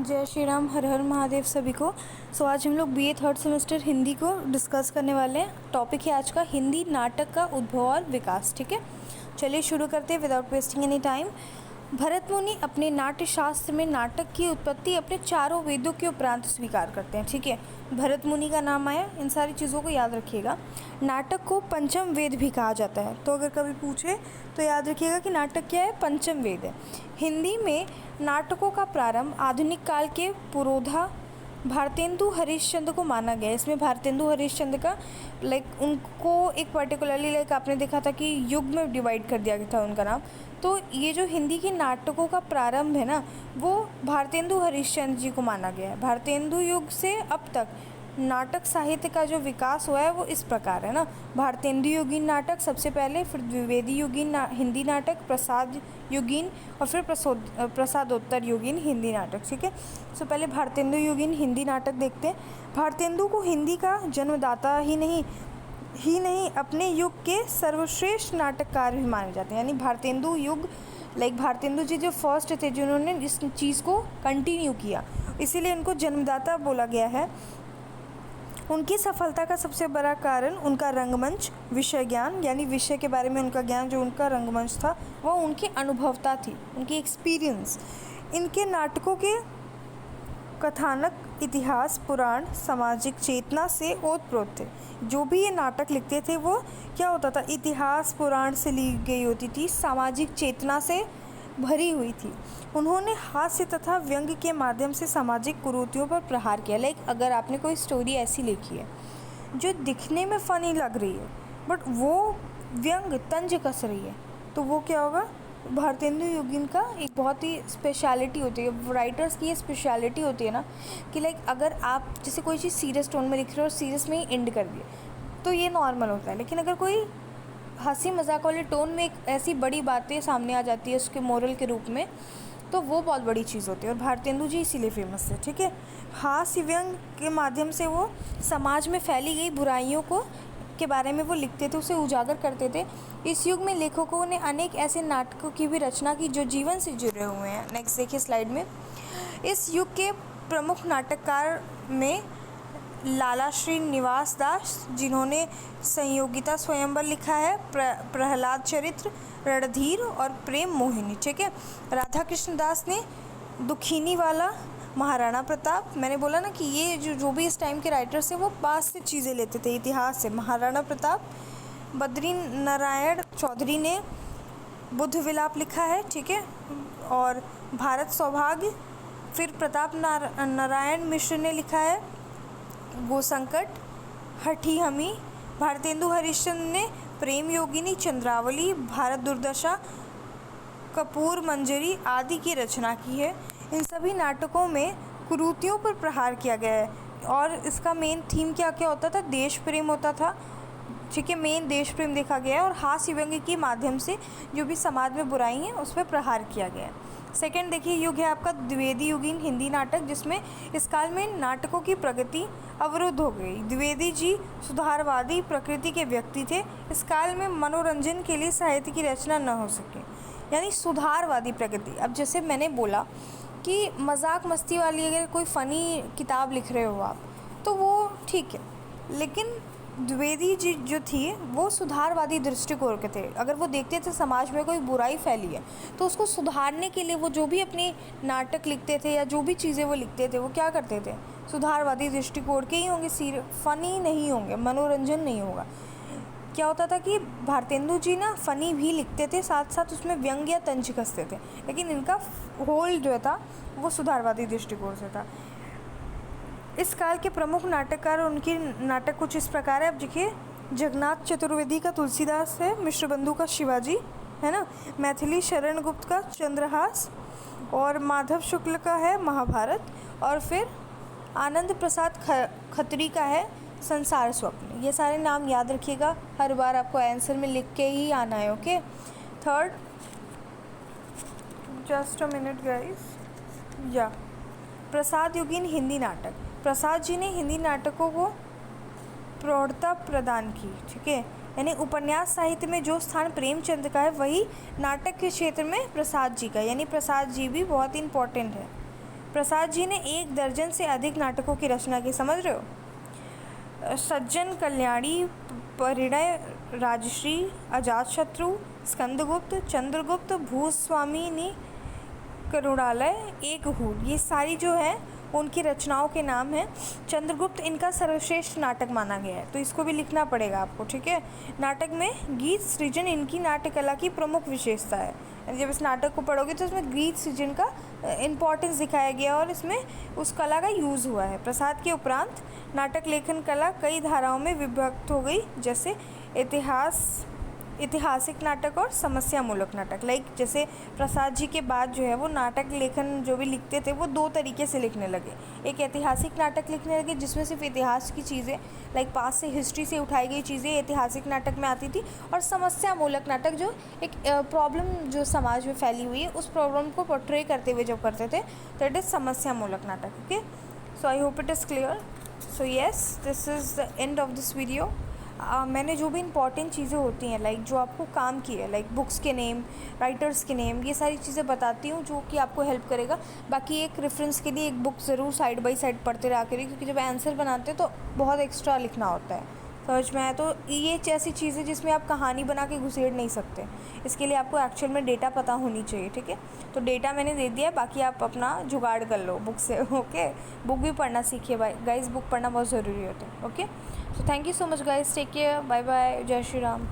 जय श्री राम, हर हर महादेव सभी को। आज हम लोग बीए थर्ड सेमेस्टर हिंदी को डिस्कस करने वाले हैं। टॉपिक है आज का हिंदी नाटक का उद्भव और विकास। ठीक है, चलिए शुरू करते हैं without wasting any time. Bharat मुनि अपने नाट्य शास्त्र में नाटक की उत्पत्ति अपने चारों वेदों के उपरांत स्वीकार करते हैं। ठीक है, भरत मुनि का नाम आया, इन सारी चीज़ों को याद रखिएगा। नाटक को पंचम वेद भी कहा जाता है, तो अगर कभी पूछे तो याद रखिएगा कि नाटक क्या है, पंचम वेद है। हिंदी में नाटकों का प्रारंभ आधुनिक काल के पुरोधा भारतेंदु हरिश्चंद्र को माना गया। इसमें भारतेंदु हरिश्चंद्र का उनको एक पर्टिकुलरली आपने देखा था कि युग में डिवाइड कर दिया गया था उनका नाम। तो ये जो हिंदी के नाटकों का प्रारंभ है ना, वो भारतेंदु हरिश्चंद्र जी को माना गया है। भारतेंदु युग से अब तक नाटक साहित्य का जो विकास हुआ है वो इस प्रकार है ना। भारतेंदु युगीन नाटक सबसे पहले, फिर द्विवेदी युगीन हिंदी नाटक, प्रसाद युगीन और फिर प्रसादोत्तर युगीन हिंदी नाटक। ठीक है, सो पहले भारतेंदु युगीन हिंदी नाटक देखते हैं। भारतेंदु को हिंदी का जन्मदाता ही नहीं अपने युग के सर्वश्रेष्ठ नाटककार भी माने जाते हैं। यानी भारतेंदु युग भारतेंदु जी जो फर्स्ट थे जिन्होंने इस चीज़ को कंटिन्यू किया, इसीलिए इनको जन्मदाता बोला गया है। उनकी सफलता का सबसे बड़ा कारण उनका रंगमंच विषय ज्ञान, यानी विषय के बारे में उनका ज्ञान, जो उनका रंगमंच था वो उनकी अनुभवता थी, उनकी एक्सपीरियंस। इनके नाटकों के कथानक इतिहास, पुराण, सामाजिक चेतना से ओतप्रोत थे। जो भी ये नाटक लिखते थे वो क्या होता था, इतिहास पुराण से ली गई होती थी, सामाजिक चेतना से भरी हुई थी। उन्होंने हास्य तथा व्यंग के माध्यम से सामाजिक कुरीतियों पर प्रहार किया। अगर आपने कोई स्टोरी ऐसी लिखी है जो दिखने में फ़नी लग रही है बट वो व्यंग तंज कस रही है, तो वो क्या होगा, भारतेंदु युगीन का एक बहुत ही स्पेशलिटी होती है। राइटर्स की ये स्पेशलिटी होती है ना कि अगर आप जैसे कोई चीज़ सीरियस टोन में लिख रहे हो और सीरियस में ही एंड कर दिए तो ये नॉर्मल होता है, लेकिन अगर कोई हंसी मजाक वाले टोन में एक ऐसी बड़ी बातें सामने आ जाती है उसके मोरल के रूप में, तो वो बहुत बड़ी चीज़ होती है। और भारतेंदु जी इसीलिए फेमस है। ठीक है, हास्य व्यंग के माध्यम से वो समाज में फैली गई बुराइयों को के बारे में वो लिखते थे, उसे उजागर करते थे। इस युग में लेखकों ने अनेक ऐसे नाटकों की भी रचना की जो जीवन से जुड़े हुए हैं। नेक्स्ट देखिए स्लाइड में। इस युग के प्रमुख नाटककार में लाला श्रीनिवास दास, जिन्होंने संयोगिता स्वयंवर लिखा है, प्रहलाद चरित्र, रणधीर और प्रेम मोहिनी। ठीक है, राधा कृष्ण दास ने दुखिनी वाला, महाराणा प्रताप। मैंने बोला ना कि ये जो भी इस टाइम के राइटर्स हैं वो पास से चीज़ें लेते थे, इतिहास से। महाराणा प्रताप। बद्री नारायण चौधरी ने बुद्ध विलाप लिखा है। ठीक है, और भारत सौभाग्य। फिर प्रताप नारायण मिश्र ने लिखा है गोसंकट, हठी हमी। भारतेंदु हरिश्चंद्र ने प्रेम योगिनी, चंद्रावली, भारत दुर्दशा, कपूर मंजरी आदि की रचना की है। इन सभी नाटकों में कुरीतियों पर प्रहार किया गया है और इसका मेन थीम क्या क्या होता था, देश प्रेम होता था। ठीक है, मेन देश प्रेम देखा गया है और हास्य व्यंग के माध्यम से जो भी समाज में बुराई हैं उस पर प्रहार किया गया है। सेकंड देखिए युग है आपका द्विवेदी युगीन हिंदी नाटक, जिसमें इस काल में नाटकों की प्रगति अवरुद्ध हो गई। द्विवेदी जी सुधारवादी प्रकृति के व्यक्ति थे। इस काल में मनोरंजन के लिए साहित्य की रचना न हो सके, यानी सुधारवादी प्रकृति। अब जैसे मैंने बोला कि मजाक मस्ती वाली अगर कोई फ़नी किताब लिख रहे हो आप तो वो ठीक है, लेकिन द्विवेदी जी जो थी वो सुधारवादी दृष्टिकोण के थे। अगर वो देखते थे समाज में कोई बुराई फैली है तो उसको सुधारने के लिए वो जो भी अपने नाटक लिखते थे या जो भी चीज़ें वो लिखते थे वो क्या करते थे, सुधारवादी दृष्टिकोण के ही होंगे, फ़नी नहीं होंगे, मनोरंजन नहीं होगा। क्या होता था कि भारतेंदु जी ना फ़नी भी लिखते थे, साथ साथ उसमें व्यंग या तंज कसते थे, लेकिन इनका होल जो था वो सुधारवादी दृष्टिकोण से था। इस काल के प्रमुख नाटककार और उनके नाटक कुछ इस प्रकार है। अब देखिए, जगन्नाथ चतुर्वेदी का तुलसीदास है, मिश्रबंधु का शिवाजी है ना, मैथिली शरण गुप्त का चंद्रहास और माधव शुक्ल का है महाभारत, और फिर आनंद प्रसाद खत्री का है संसार स्वप्न। ये सारे नाम याद रखिएगा, हर बार आपको आंसर में लिख के ही आना है। Okay, third, just a minute guys, या प्रसाद युगीन हिंदी नाटक। प्रसाद जी ने हिंदी नाटकों को प्रौढ़ता प्रदान की। ठीक है, यानी उपन्यास साहित्य में जो स्थान प्रेमचंद का है वही नाटक के क्षेत्र में प्रसाद जी का, यानी प्रसाद जी भी बहुत इंपॉर्टेंट है। प्रसाद जी ने 1 दर्जन से अधिक नाटकों की रचना की, समझ रहे हो। सज्जन कल्याणी, परिणय, राजश्री, अजातशत्रु, स्कंदगुप्त, चंद्रगुप्त, भूस्वामिनी, करुणालय, एक हूल, ये सारी जो है उनकी रचनाओं के नाम हैं। चंद्रगुप्त इनका सर्वश्रेष्ठ नाटक माना गया है, तो इसको भी लिखना पड़ेगा आपको, ठीक है। नाटक में गीत सृजन इनकी नाट्य कला की प्रमुख विशेषता है। जब इस नाटक को पढ़ोगे तो इसमें गीत सृजन का इम्पॉर्टेंस दिखाया गया और इसमें उस कला का यूज़ हुआ है। प्रसाद के उपरांत नाटक लेखन कला कई धाराओं में विभक्त हो गई, जैसे ऐतिहासिक नाटक और समस्यामूलक नाटक। लाइक जैसे प्रसाद जी के बाद जो है वो नाटक लेखन जो भी लिखते थे वो 2 तरीके से लिखने लगे। एक ऐतिहासिक नाटक लिखने लगे जिसमें सिर्फ इतिहास की चीज़ें, लाइक पास से हिस्ट्री से उठाई गई चीज़ें ऐतिहासिक नाटक में आती थी, और समस्यामूलक नाटक जो एक प्रॉब्लम जो समाज में फैली हुई है उस प्रॉब्लम को पोर्ट्रे करते हुए जो करते थे, तो इट इज़ समस्यामूलक नाटक। Okay, so I hope it is clear. So yes, this is the end of this video. मैंने जो भी इंपॉर्टेंट चीज़ें होती हैं, लाइक जो आपको काम की है, लाइक बुक्स के नेम, राइटर्स के नेम, ये सारी चीज़ें बताती हूँ जो कि आपको हेल्प करेगा। बाकी एक रेफरेंस के लिए एक बुक ज़रूर साइड बाय साइड पढ़ते रहा करिए, क्योंकि जब आंसर बनाते हैं तो बहुत एक्स्ट्रा लिखना होता है, समझ में आया। तो ये ऐसी चीज़ें जिसमें आप कहानी बना के घुसेड़ नहीं सकते, इसके लिए आपको एक्चुअल में डेटा पता होनी चाहिए, ठीक है। तो डेटा मैंने दे दिया है, बाकी आप अपना जुगाड़ कर लो बुक से। ओके, बुक भी पढ़ना सीखिए भाई गाइस, बुक पढ़ना बहुत ज़रूरी होता है। Okay, so thank you so much guys, take care, bye bye, जय श्री राम।